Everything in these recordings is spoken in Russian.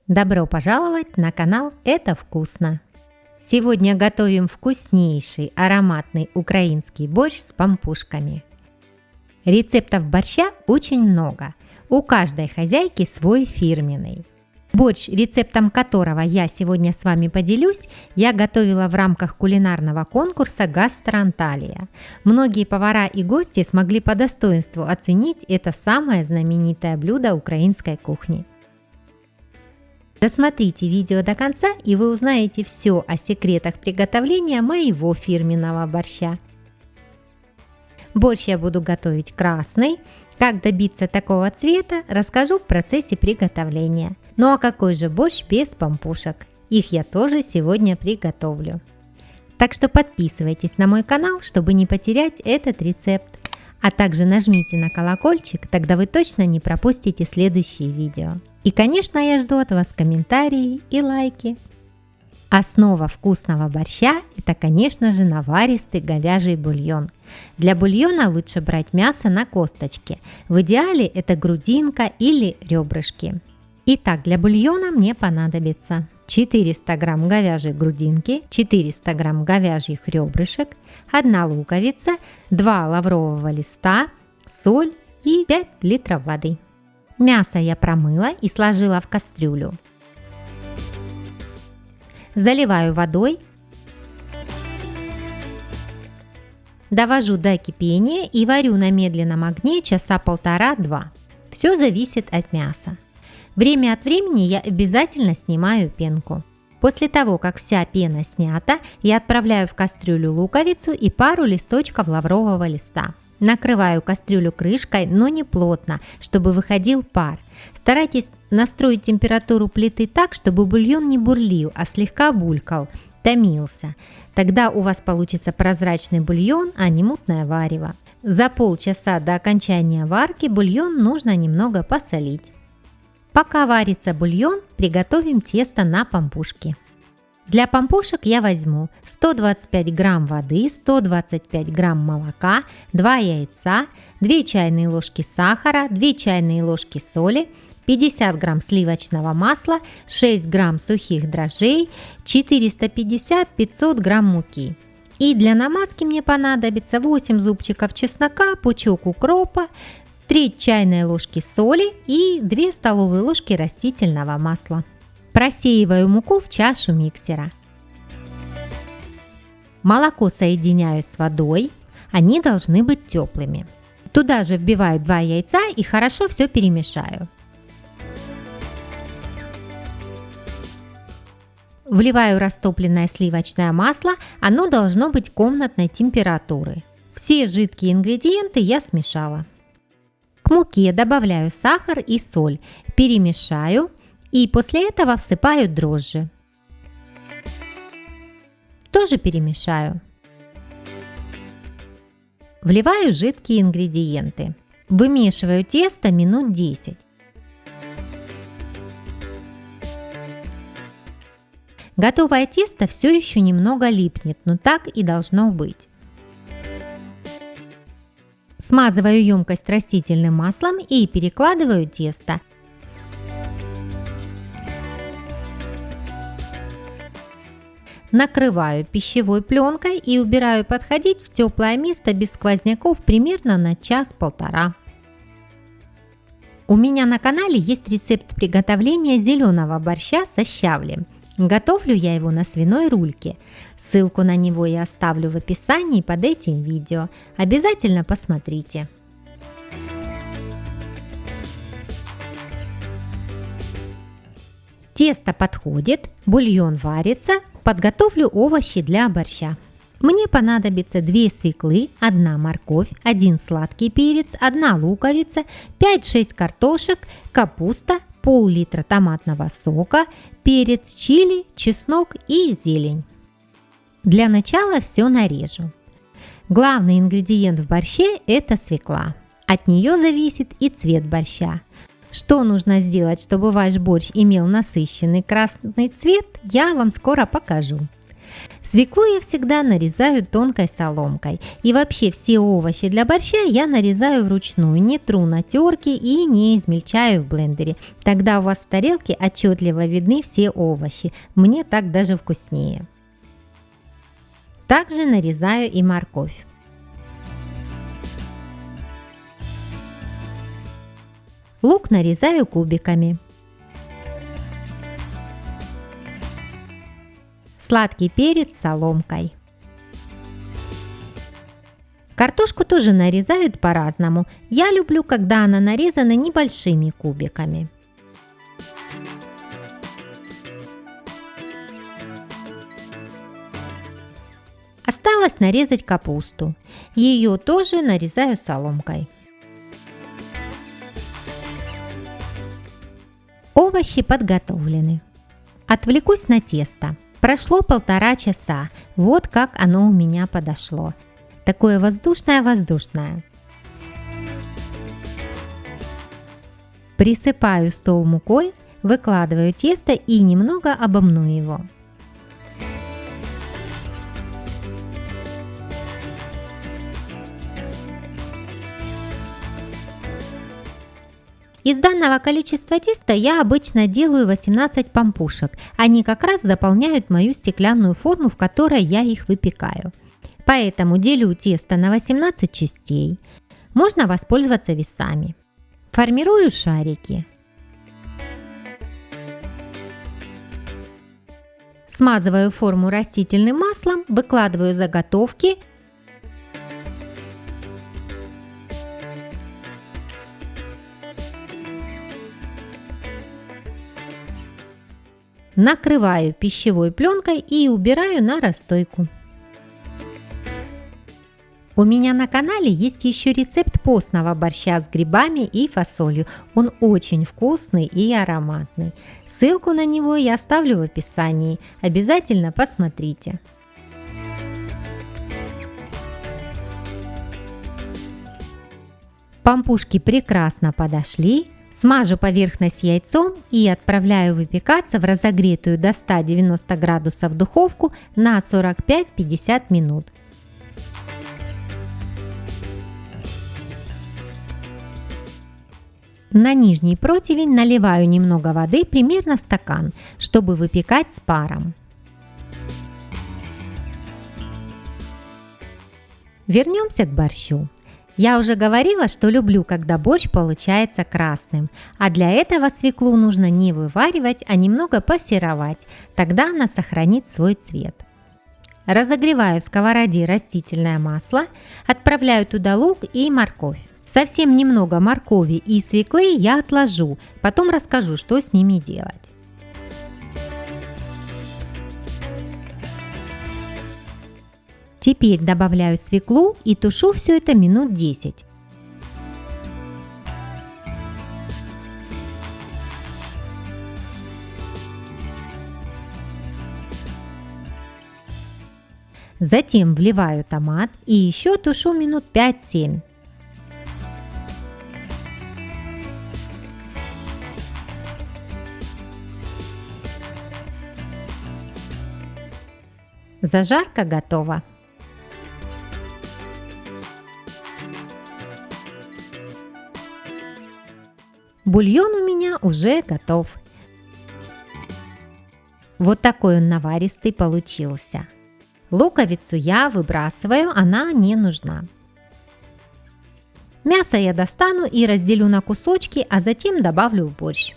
Добро пожаловать на канал «Это вкусно». Сегодня готовим вкуснейший ароматный украинский борщ с пампушками. Рецептов борща очень много, у каждой хозяйки свой фирменный. Борщ, рецептом которого я сегодня с вами поделюсь, я готовила в рамках кулинарного конкурса «Гастроанталия». Многие повара и гости смогли по достоинству оценить это самое знаменитое блюдо украинской кухни. Досмотрите видео до конца, и вы узнаете все о секретах приготовления моего фирменного борща. Борщ я буду готовить красный. Как добиться такого цвета, расскажу в процессе приготовления. Ну а какой же борщ без пампушек? Их я тоже сегодня приготовлю. Так что подписывайтесь на мой канал, чтобы не потерять этот рецепт. А также нажмите на колокольчик, тогда вы точно не пропустите следующие видео. И, конечно, я жду от вас комментарии и лайки. Основа вкусного борща – это, конечно же, наваристый говяжий бульон. Для бульона лучше брать мясо на косточке. В идеале это грудинка или ребрышки. Итак, для бульона мне понадобится 400 грамм говяжьей грудинки, 400 грамм говяжьих ребрышек, 1 луковица, 2 лаврового листа, соль и 5 литров воды. Мясо я промыла и сложила в кастрюлю. Заливаю водой, довожу до кипения и варю на медленном огне часа 1,5-2. Все зависит от мяса. Время от времени я обязательно снимаю пенку. После того, как вся пена снята, я отправляю в кастрюлю луковицу и пару листочков лаврового листа. Накрываю кастрюлю крышкой, но не плотно, чтобы выходил пар. Старайтесь настроить температуру плиты так, чтобы бульон не бурлил, а слегка булькал, томился. Тогда у вас получится прозрачный бульон, а не мутное варево. За полчаса до окончания варки бульон нужно немного посолить. Пока варится бульон, приготовим тесто на пампушки. Для пампушек я возьму 125 грамм воды, 125 грамм молока, 2 яйца, 2 чайные ложки сахара, 2 чайные ложки соли, 50 грамм сливочного масла, 6 грамм сухих дрожжей, 450-500 грамм муки. И для намазки мне понадобится 8 зубчиков чеснока, пучок укропа, 3 чайные ложки соли и 2 столовые ложки растительного масла. Просеиваю муку в чашу миксера. Молоко соединяю с водой, они должны быть теплыми. Туда же вбиваю 2 яйца и хорошо все перемешаю. Вливаю растопленное сливочное масло, оно должно быть комнатной температуры. Все жидкие ингредиенты я смешала. К муке добавляю сахар и соль, перемешаю и после этого всыпаю дрожжи. Тоже перемешаю. Вливаю жидкие ингредиенты. Вымешиваю тесто минут 10. Готовое тесто все еще немного липнет, но так и должно быть. Смазываю емкость растительным маслом и перекладываю тесто. Накрываю пищевой пленкой и убираю подходить в теплое место без сквозняков примерно на час-полтора. У меня на канале есть рецепт приготовления зеленого борща со щавлем. Готовлю я его на свиной рульке. Ссылку на него я оставлю в описании под этим видео. Обязательно посмотрите. Тесто подходит, бульон варится, подготовлю овощи для борща. Мне понадобится 2 свеклы, 1 морковь, 1 сладкий перец, 1 луковица, 5-6 картошек, капуста, пол-литра томатного сока, перец чили, чеснок и зелень. Для начала все нарежу. Главный ингредиент в борще – это свекла. От нее зависит и цвет борща. Что нужно сделать, чтобы ваш борщ имел насыщенный красный цвет, я вам скоро покажу. Свеклу я всегда нарезаю тонкой соломкой. И вообще все овощи для борща я нарезаю вручную, не тру на терке и не измельчаю в блендере. Тогда у вас в тарелке отчетливо видны все овощи. Мне так даже вкуснее. Также нарезаю и морковь. Лук нарезаю кубиками. Сладкий перец соломкой. Картошку тоже нарезают по-разному. Я люблю, когда она нарезана небольшими кубиками. Осталось нарезать капусту. Ее тоже нарезаю соломкой. Овощи подготовлены. Отвлекусь на тесто. Прошло 1,5 часа. Вот как оно у меня подошло. Такое воздушное-воздушное. Присыпаю стол мукой, выкладываю тесто и немного обомну его. Из данного количества теста я обычно делаю 18 пампушек. Они как раз заполняют мою стеклянную форму, в которой я их выпекаю. Поэтому делю тесто на 18 частей. Можно воспользоваться весами. Формирую шарики. Смазываю форму растительным маслом, выкладываю заготовки. Накрываю пищевой пленкой и убираю на расстойку. У меня на канале есть еще рецепт постного борща с грибами и фасолью. Он очень вкусный и ароматный. Ссылку на него я оставлю в описании. Обязательно посмотрите. Пампушки прекрасно подошли. Смажу поверхность яйцом и отправляю выпекаться в разогретую до 190 градусов духовку на 45-50 минут. На нижний противень наливаю немного воды, примерно стакан, чтобы выпекать с паром. Вернемся к борщу. Я уже говорила, что люблю, когда борщ получается красным, а для этого свеклу нужно не вываривать, а немного пассеровать, тогда она сохранит свой цвет. Разогреваю в сковороде растительное масло, отправляю туда лук и морковь. Совсем немного моркови и свеклы я отложу, потом расскажу, что с ними делать. Теперь добавляю свеклу и тушу все это минут 10. Затем вливаю томат и еще тушу минут 5-7. Зажарка готова. Бульон у меня уже готов. Вот такой он наваристый получился. Луковицу я выбрасываю, она не нужна. Мясо я достану и разделю на кусочки, а затем добавлю в борщ.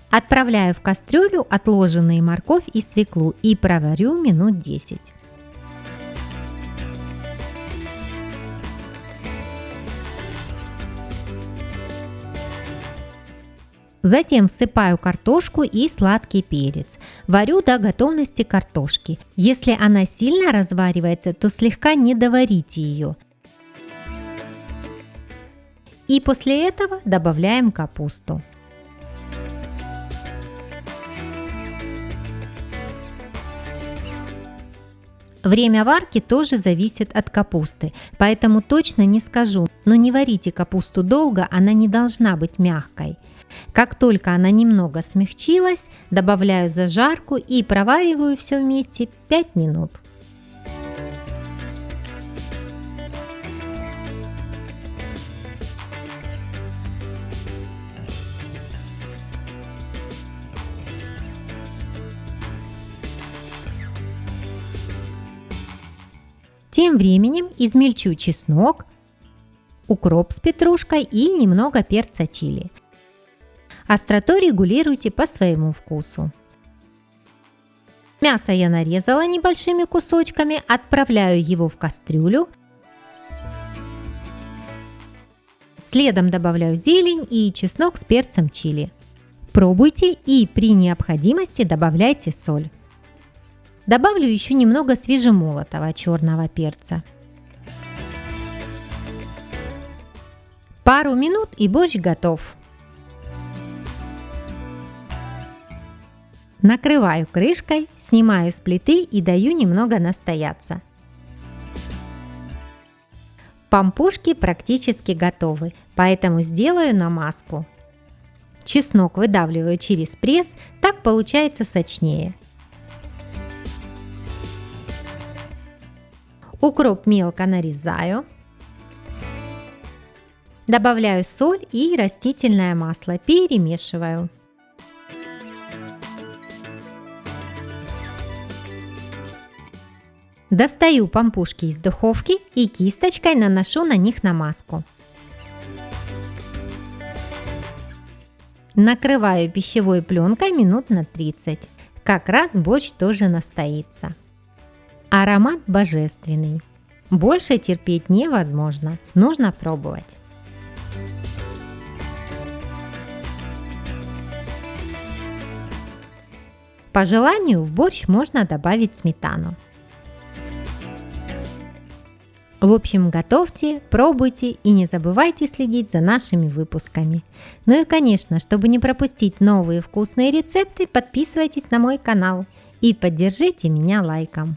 Отправляю в кастрюлю отложенные морковь и свеклу и проварю минут 10. Затем всыпаю картошку и сладкий перец. Варю до готовности картошки. Если она сильно разваривается, то слегка не доварите ее. И после этого добавляем капусту. Время варки тоже зависит от капусты, поэтому точно не скажу, но не варите капусту долго, она не должна быть мягкой. Как только она немного смягчилась, добавляю зажарку и провариваю все вместе 5 минут. Тем временем измельчу чеснок, укроп с петрушкой и немного перца чили. Остроту регулируйте по своему вкусу. Мясо я нарезала небольшими кусочками, отправляю его в кастрюлю. Следом добавляю зелень и чеснок с перцем чили. Пробуйте и при необходимости добавляйте соль. Добавлю еще немного свежемолотого черного перца. Пару минут и борщ готов. Накрываю крышкой, снимаю с плиты и даю немного настояться. Пампушки практически готовы, поэтому сделаю намазку. Чеснок выдавливаю через пресс, так получается сочнее. Укроп мелко нарезаю. Добавляю соль и растительное масло, перемешиваю. Достаю пампушки из духовки и кисточкой наношу на них намазку. Накрываю пищевой пленкой минут на 30. Как раз борщ тоже настоится. Аромат божественный. Больше терпеть невозможно. Нужно пробовать. По желанию в борщ можно добавить сметану. В общем, готовьте, пробуйте и не забывайте следить за нашими выпусками. Ну и конечно, чтобы не пропустить новые вкусные рецепты, подписывайтесь на мой канал и поддержите меня лайком.